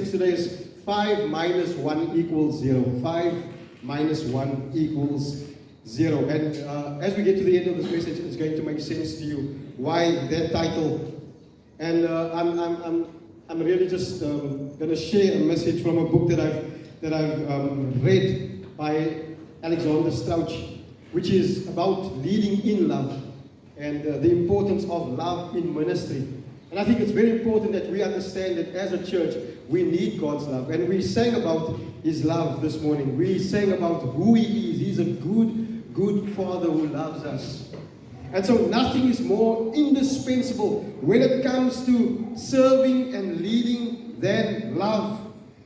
message today is 5 minus 1 equals 0. 5 minus 1 equals 0. And as we get to the end of this message, it's going to make sense to you why that title. And I'm really just going to share a message from a book that I've read by Alexander Strauch, which is about leading in love and the importance of love in ministry. And I think it's very important that we understand that as a church, we need God's love. And we sang about His love this morning. We sang about who He is. He's a good Father who loves us. And so nothing is more indispensable when it comes to serving and leading than love.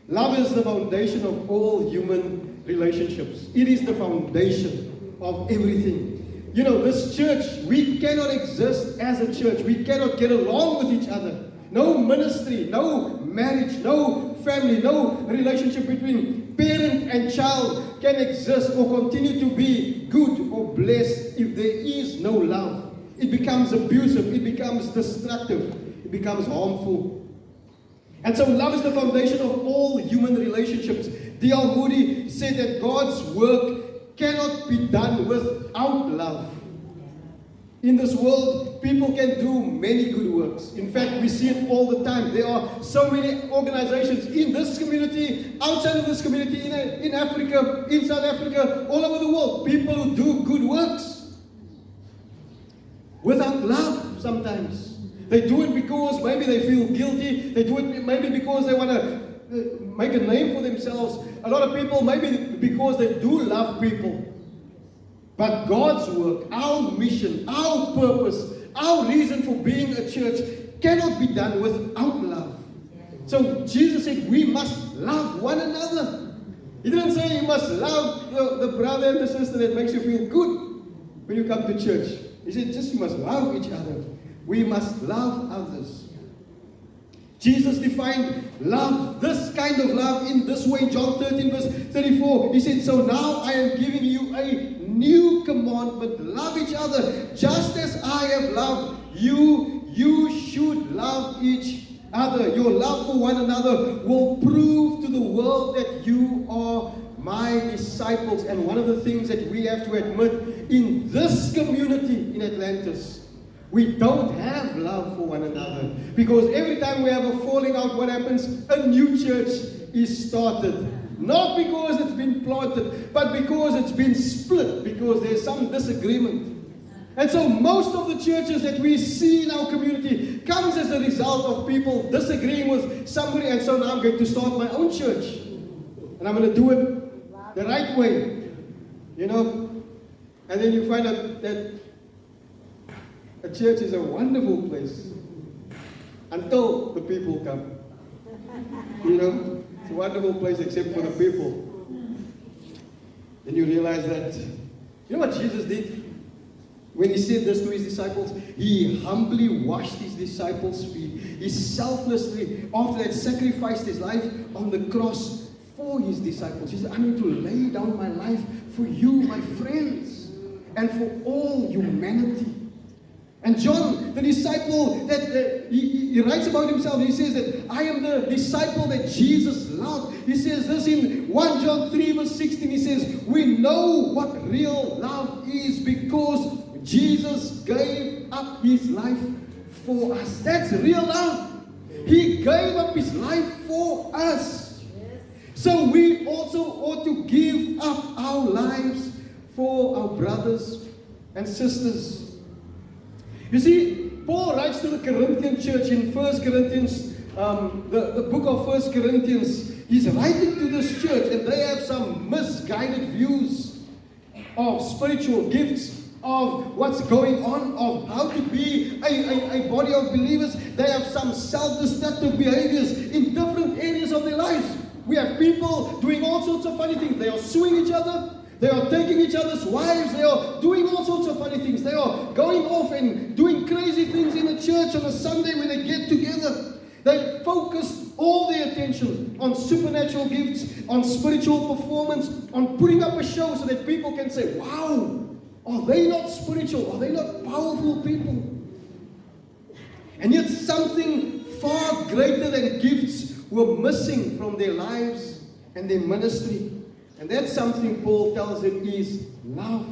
Love is the foundation of all human relationships. It is the foundation of everything. You know, this church, we cannot exist as a church. We cannot get along with each other. No ministry, no marriage, no family, no relationship between parent and child can exist or continue to be good or blessed if there is no love. It becomes abusive, it becomes destructive, it becomes harmful. And so love is the foundation of all human relationships. D.L. Moody said that God's work cannot be done without love. In this world, people can do many good works. In fact, we see it all the time. There are so many organizations in this community, outside of this community, in Africa, in South Africa, all over the world. People who do good works without love sometimes. They do it because maybe they feel guilty. They do it maybe because they want to make a name for themselves. A lot of people, maybe because they do love people. But God's work, our mission, our purpose, our reason for being a church cannot be done without love. So Jesus said we must love one another. He didn't say you must love the brother and the sister that makes you feel good when you come to church. He said just you must love each other. We must love others. Jesus defined love, this kind of love, in this way. John 13 verse 34. He said, so now I am giving you a new commandment. Love each other. Just as I have loved you, you should love each other. Your love for one another will prove to the world that you are my disciples. And one of the things that we have to admit in this community in Atlantis, we don't have love for one another. Because every time we have a falling out, what happens? A new church is started. Not because it's been planted, but because it's been split, because there's some disagreement. And so most of the churches that we see in our community comes as a result of people disagreeing with somebody, and so now I'm going to start my own church. And I'm going to do it the right way. You know? And then you find out that a church is a wonderful place until the people come. You know, it's a wonderful place except for the people. Then you realize that, you know what Jesus did? When He said this to His disciples, He humbly washed His disciples' feet. He selflessly, after that, sacrificed His life on the cross for His disciples. He said, I'm going to lay down my life for you, my friends, and for all humanity. And John, the disciple, that he writes about himself, he says that I am the disciple that Jesus loved. He says this in 1 John 3 verse 16, he says, we know what real love is because Jesus gave up His life for us. That's real love. He gave up His life for us. So we also ought to give up our lives for our brothers and sisters. You see, Paul writes to the Corinthian church in 1 Corinthians, the book of 1 Corinthians. He's writing to this church, and they have some misguided views of spiritual gifts, of what's going on, of how to be a body of believers. They have some self-destructive behaviors in different areas of their lives. We have people doing all sorts of funny things. They are suing each other. They are taking each other's wives. They are doing all sorts of funny things. They are going off and doing crazy things in a church on a Sunday when they get together. They focus all their attention on supernatural gifts, on spiritual performance, on putting up a show so that people can say, wow, are they not spiritual? Are they not powerful people? And yet something far greater than gifts were missing from their lives and their ministry. And that's something Paul tells them is love.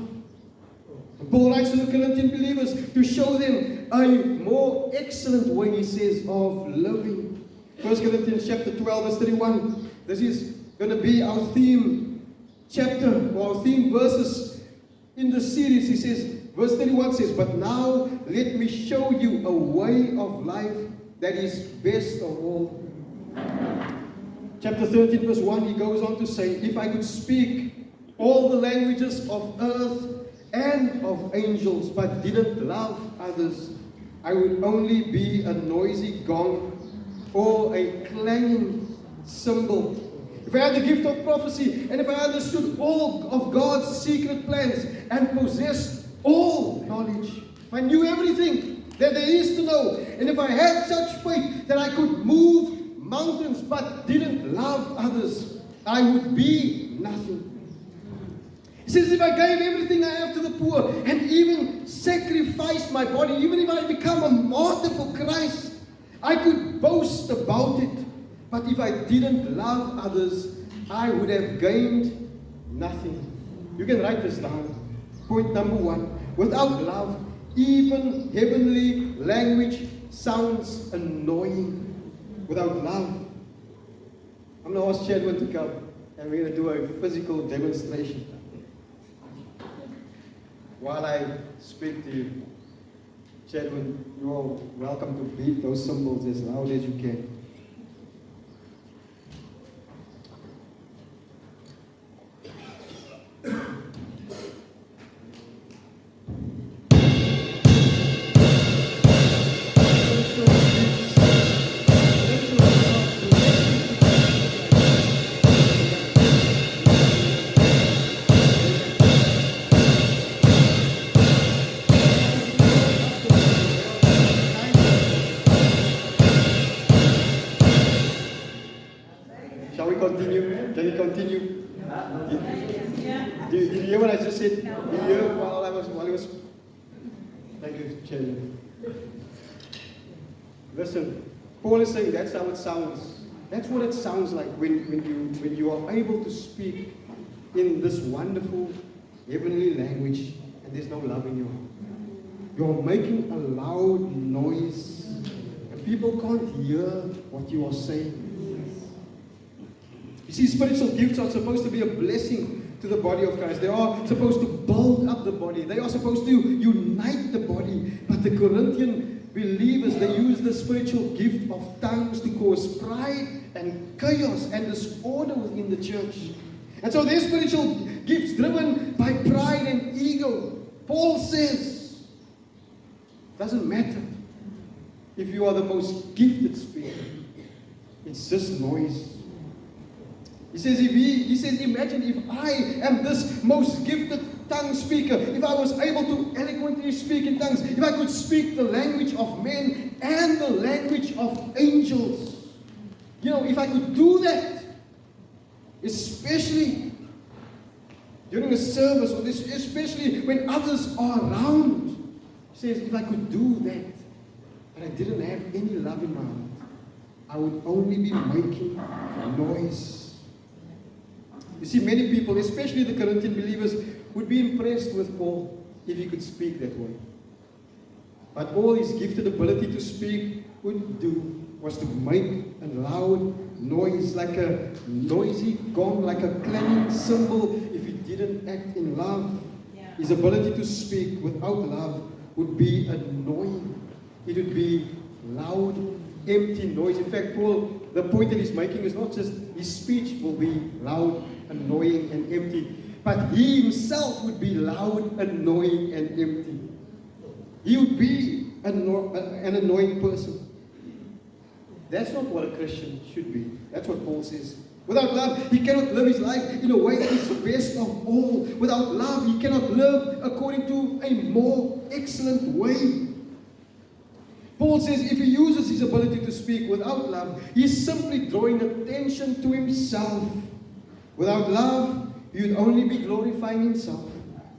And Paul writes to the Corinthian believers to show them a more excellent way, he says, of living. 1 Corinthians chapter 12, verse 31. This is going to be our theme chapter, or our theme verses in the series. He says, verse 31 says, "But now let me show you a way of life that is best of all." Chapter 13, verse 1, he goes on to say, "If I could speak all the languages of earth and of angels, but didn't love others, I would only be a noisy gong or a clanging cymbal. If I had the gift of prophecy, and if I understood all of God's secret plans and possessed all knowledge, if I knew everything that there is to know, and if I had such faith that I could move mountains but didn't love others, I would be nothing." He says, if I gave everything I have to the poor and even sacrificed my body, even if I become a martyr for Christ, I could boast about it. But if I didn't love others, I would have gained nothing. You can write this down. Point number 1. Without love, even heavenly language sounds annoying. Without love. I'm going to ask Chadwin to come, and we're going to do a physical demonstration. While I speak to you, Chadwin, you're welcome to beat those cymbals as loud as you can. Continue. Did you hear what I just said? Did you hear while I was? Thank you, Chairman. Listen, Paul is saying that's how it sounds. That's what it sounds like when you are able to speak in this wonderful heavenly language and there's no love in your heart. You're making a loud noise and people can't hear what you are saying. You see, spiritual gifts are supposed to be a blessing to the body of Christ. They are supposed to build up the body. They are supposed to unite the body. But the Corinthian believers, they use the spiritual gift of tongues to cause pride and chaos and disorder within the church. And so their spiritual gifts driven by pride and ego. Paul says, it doesn't matter if you are the most gifted speaker. It's just noise. He says, imagine if I am this most gifted tongue speaker, if I was able to eloquently speak in tongues, if I could speak the language of men and the language of angels. You know, if I could do that, especially during a service, or especially when others are around. He says, if I could do that, but I didn't have any love in my heart, I would only be making noise. You see, many people, especially the Corinthian believers, would be impressed with Paul if he could speak that way. But all his gifted ability to speak would do was to make a loud noise, like a noisy gong, like a clanging cymbal, if he didn't act in love. Yeah. His ability to speak without love would be annoying. It would be loud, empty noise. In fact, Paul, the point that he's making is not just his speech will be loud, annoying, and empty, but he himself would be loud, annoying, and empty. He would be an annoying person. That's not what a Christian should be. That's what Paul says. Without love, he cannot live his life in a way that is best of all. Without love, he cannot live according to a more excellent way. Paul says if he uses his ability to speak without love, he is simply drawing attention to himself. Without love, he would only be glorifying himself,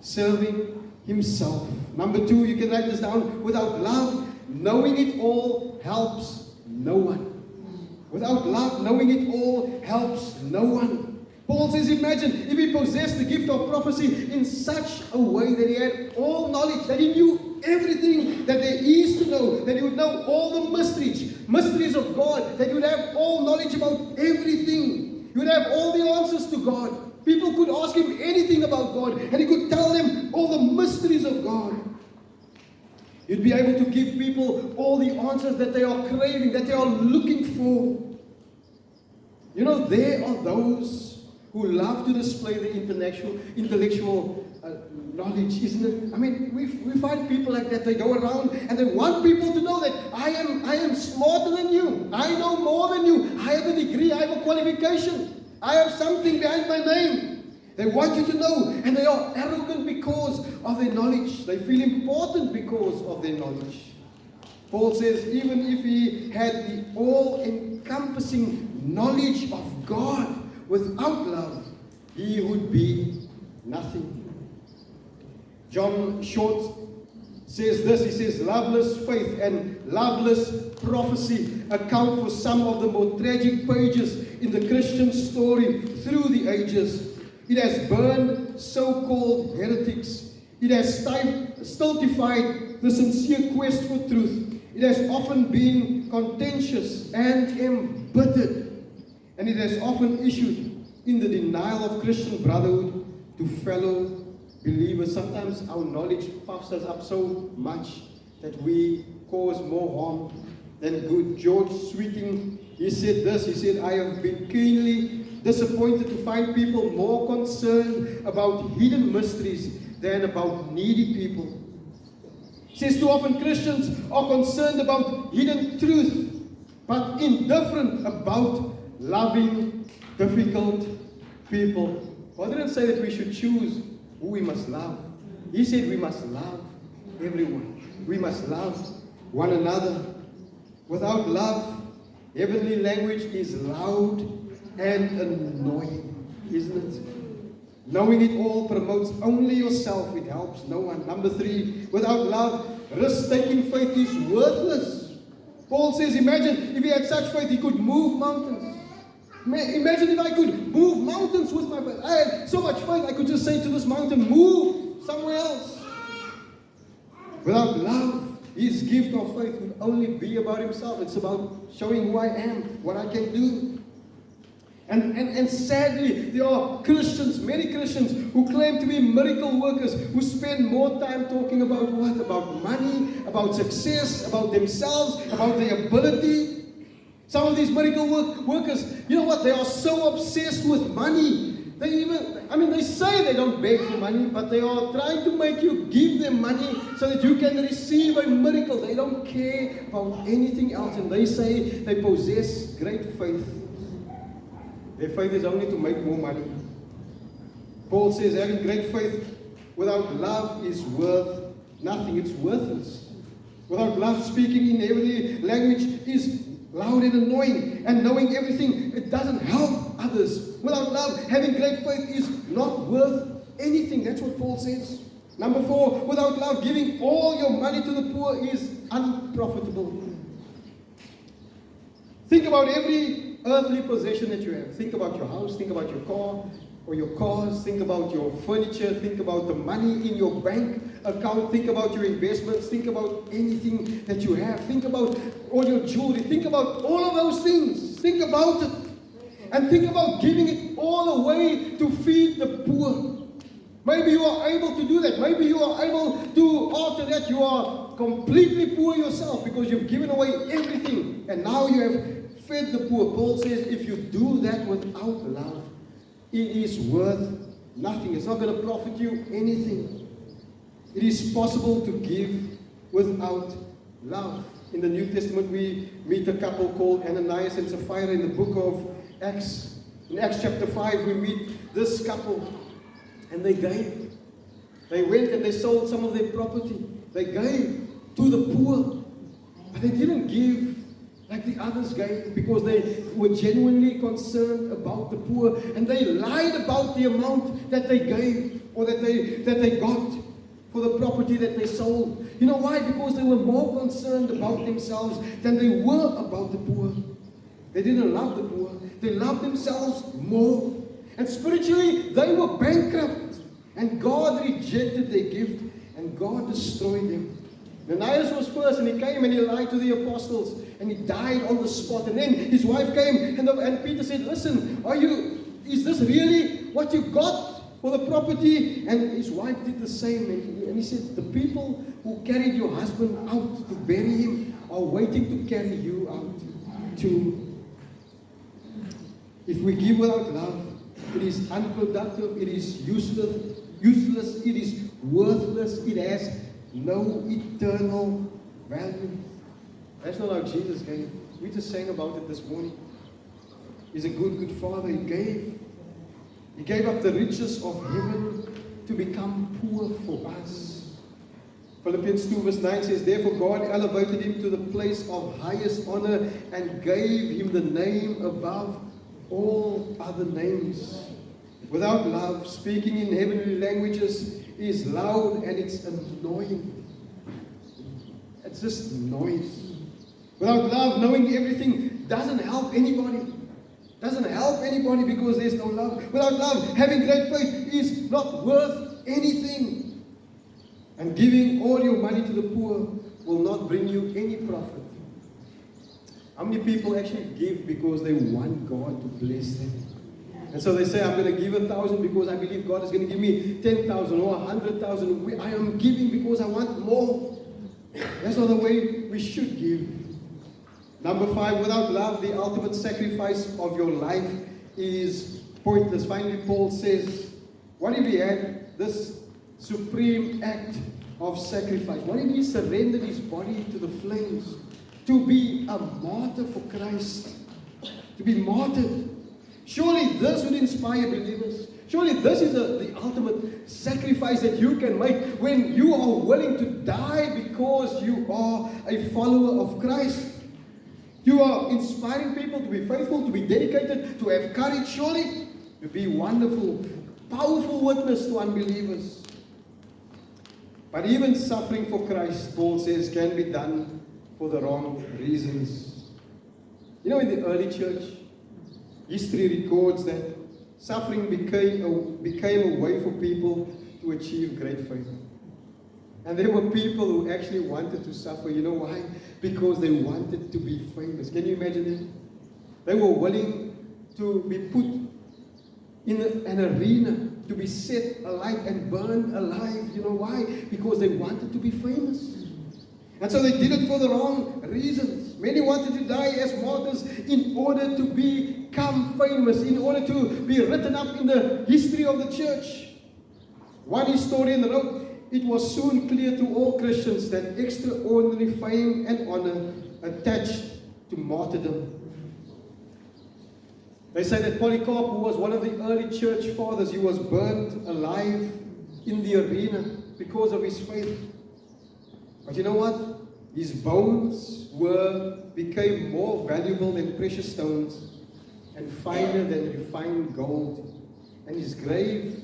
serving himself. Number 2, you can write this down. Without love, knowing it all helps no one. Without love, knowing it all helps no one. Paul says, imagine if he possessed the gift of prophecy in such a way that he had all knowledge, that he knew everything that there is to know, that he would know all the mysteries of God, that he would have all knowledge about everything. He would have all the answers to God. People could ask him anything about God, and he could tell them all the mysteries of God. You'd be able to give people all the answers that they are craving, that they are looking for. You know, there are those who love to display the intellectual knowledge, isn't it? I mean, we find people like that. They go around and they want people to know that I am smarter than you. I know more than you. I have a degree. I have a qualification. I have something behind my name. They want you to know, and they are arrogant because of their knowledge. They feel important because of their knowledge. Paul says, even if he had the all-encompassing knowledge of God, without love, he would be nothing. John Short says this, he says, loveless faith and loveless prophecy account for some of the more tragic pages in the Christian story through the ages. It has burned so-called heretics. It has stultified the sincere quest for truth. It has often been contentious and embittered. And it has often issued in the denial of Christian brotherhood to fellow believers. Sometimes our knowledge puffs us up so much that we cause more harm than good. George Sweeting, he said this, he said, I have been keenly disappointed to find people more concerned about hidden mysteries than about needy people. He says too often Christians are concerned about hidden truth, but indifferent about loving difficult people. God didn't say that we should choose who we must love. He said we must love everyone. We must love one another. Without love, heavenly language is loud and annoying, isn't it? Knowing it all promotes only yourself. It helps no one. Number 3, without love, risk-taking faith is worthless. Paul says, imagine if he had such faith, he could move mountains. Imagine if I could move mountains with my faith. I had so much faith, I could just say to this mountain, move somewhere else. Without love, his gift of faith would only be about himself. It's about showing who I am, what I can do. And sadly, there are Christians, many Christians, who claim to be miracle workers, who spend more time talking about what? About money, about success, about themselves, about their ability. Some of these miracle workers, you know what? They are so obsessed with money. They say they don't beg for money, but they are trying to make you give them money so that you can receive a miracle. They don't care about anything else, and they say they possess great faith. Their faith is only to make more money. Paul says having great faith without love is worth nothing. It's worthless. Without love, speaking in heavenly language is loud and annoying. And knowing everything, it doesn't help others. Without love, having great faith is not worth anything. That's what Paul says. Number 4, without love, giving all your money to the poor is unprofitable. Think about every earthly possession that you have. Think about your house, think about your car or your cars, think about your furniture, think about the money in your bank account, think about your investments, think about anything that you have, think about all your jewelry, think about all of those things. Think about it. And think about giving it all away to feed the poor. Maybe you are able to do that. Maybe you are able to, after that, you are completely poor yourself because you've given away everything. And now you have fed the poor. Paul says if you do that without love, it is worth nothing. It's not going to profit you anything. It is possible to give without love. In the New Testament, we meet a couple called Ananias and Sapphira in the book of Acts. In Acts chapter 5, we meet this couple. And they gave. They went and they sold some of their property. They gave to the poor. But they didn't give like the others gave because they were genuinely concerned about the poor. And they lied about the amount that they gave or that they got for the property that they sold. You know why? Because they were more concerned about themselves than they were about the poor. They didn't love the poor. They loved themselves more. And spiritually, they were bankrupt. And God rejected their gift. And God destroyed them. Ananias was first, and he came and he lied to the apostles. And he died on the spot. And then his wife came, and Peter said, listen, is this really what you got for the property? And his wife did the same. And he said, the people who carried your husband out to bury him are waiting to carry you out too. If we give without love, it is unproductive, it is useless, it is worthless, it has no eternal value. That's not how Jesus gave. We just sang about it this morning. He's a good, good Father. He gave up the riches of heaven to become poor for us. Philippians 2 verse 9 says, therefore God elevated him to the place of highest honor and gave him the name above all other names. Without love, speaking in heavenly languages is loud and it's annoying. It's just noise. Without love, knowing everything doesn't help anybody. Doesn't help anybody because there's no love. Without love, having great faith is not worth anything. And giving all your money to the poor will not bring you any profit. How many people actually give because they want God to bless them? And so they say, I'm going to give 1,000 because I believe God is going to give me 10,000 or 100,000. I am giving because I want more. That's not the way we should give. Number 5, without love, the ultimate sacrifice of your life is pointless. Finally, Paul says, what if he had this supreme act of sacrifice? What if he surrendered his body to the flames? To be a martyr for Christ. To be martyred. Surely this would inspire believers. Surely this is the ultimate sacrifice that you can make when you are willing to die because you are a follower of Christ. You are inspiring people to be faithful, to be dedicated, to have courage. Surely to be wonderful, powerful witness to unbelievers. But even suffering for Christ, Paul says, can be done for the wrong reasons. You know, in the early church, history records that suffering became a way for people to achieve great faith. And there were people who actually wanted to suffer. You know why? Because they wanted to be famous. Can you imagine it? They were willing to be put in an arena, to be set alight and burned alive. You know why? Because they wanted to be famous. And so they did it for the wrong reasons. Many wanted to die as martyrs in order to become famous, in order to be written up in the history of the church. One historian wrote, it was soon clear to all Christians that extraordinary fame and honor attached to martyrdom. They say that Polycarp, who was one of the early church fathers, he was burned alive in the arena because of his faith. But you know what? His bones became more valuable than precious stones and finer than refined gold. And his grave,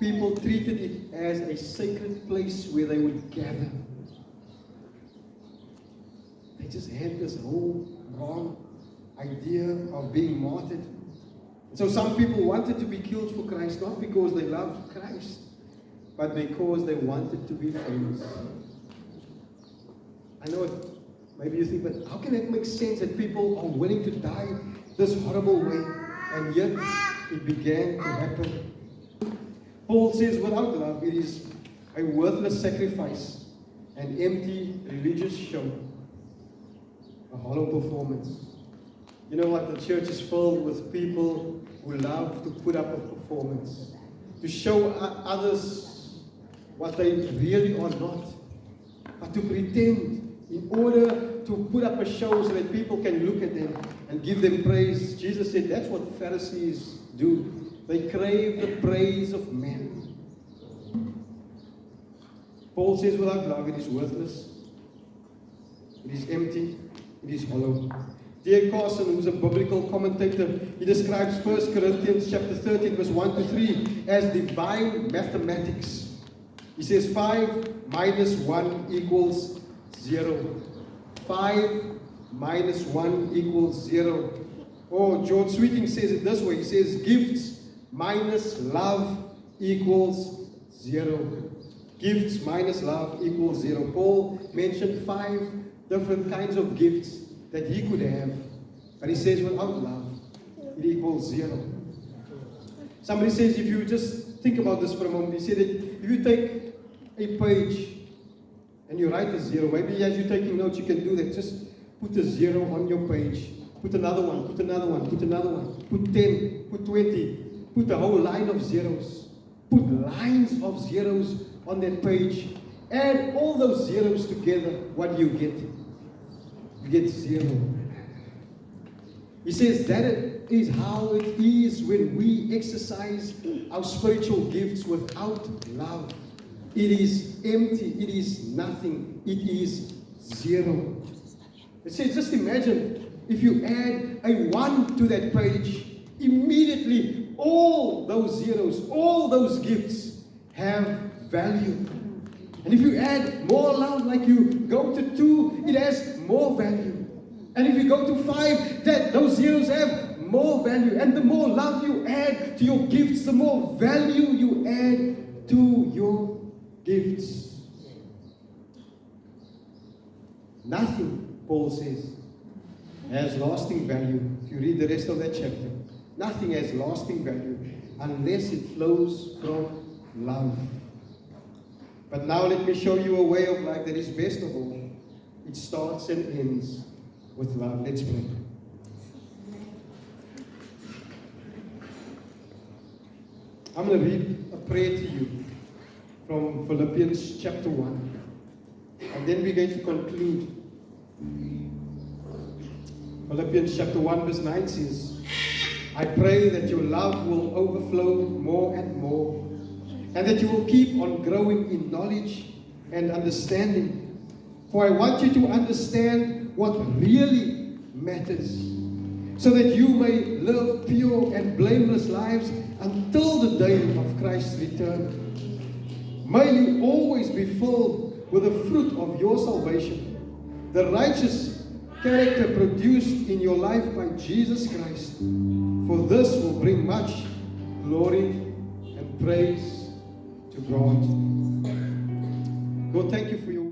people treated it as a sacred place where they would gather. They just had this whole wrong idea of being martyred. And so some people wanted to be killed for Christ, not because they loved Christ, but because they wanted to be famous. I know maybe you think, but how can it make sense that people are willing to die this horrible way? And yet it began to happen. Paul says without love it is a worthless sacrifice, an empty religious show, a hollow performance. You know what? The church is filled with people who love to put up a performance, to show others what they really are not, but to pretend in order to put up a show so that people can look at them and give them praise. Jesus said that's what Pharisees do. They crave the praise of men. Paul says without love it is worthless, it is empty, it is hollow. D.A. Carson, who's a biblical commentator, he describes 1 Corinthians chapter 13 verse 1 to 3 as divine mathematics. He says 5 minus 1 equals 0. 5 minus 1 equals 0. Or George Sweeting says it this way. He says, gifts minus love equals 0. Gifts minus love equals 0. Paul mentioned 5 different kinds of gifts that he could have. But he says without love, it equals 0. Somebody says, if you just think about this for a moment, he said that if you take a page and you write a 0, maybe as you're taking notes, you can do that. Just put a 0 on your page. Put another one, put another one, put another one. Put 10, put 20. Put a whole line of zeros. Put lines of zeros on that page. Add all those zeros together. What do you get? You get 0. He says that is how it is when we exercise our spiritual gifts without love. It is empty. It is nothing. It is 0. It says, just imagine if you add a 1 to that page, immediately all those zeros, all those gifts have value. And if you add more love, like you go to 2, it has more value. And if you go to 5, those zeros have more value. And the more love you add to your gifts, the more value you add to your gifts. Nothing, Paul says, has lasting value. If you read the rest of that chapter, nothing has lasting value unless it flows from love. But now let me show you a way of life that is best of all. It starts and ends with love. Let's pray. I'm going to read a prayer to you from Philippians chapter 1. And then we're going to conclude. Philippians chapter 1 verse 9 says, I pray that your love will overflow more and more, and that you will keep on growing in knowledge and understanding. For I want you to understand what really matters, so that you may live pure and blameless lives until the day of Christ's return. May you always be filled with the fruit of your salvation, the righteous character produced in your life by Jesus Christ. For this will bring much glory and praise to God. Lord, thank you for your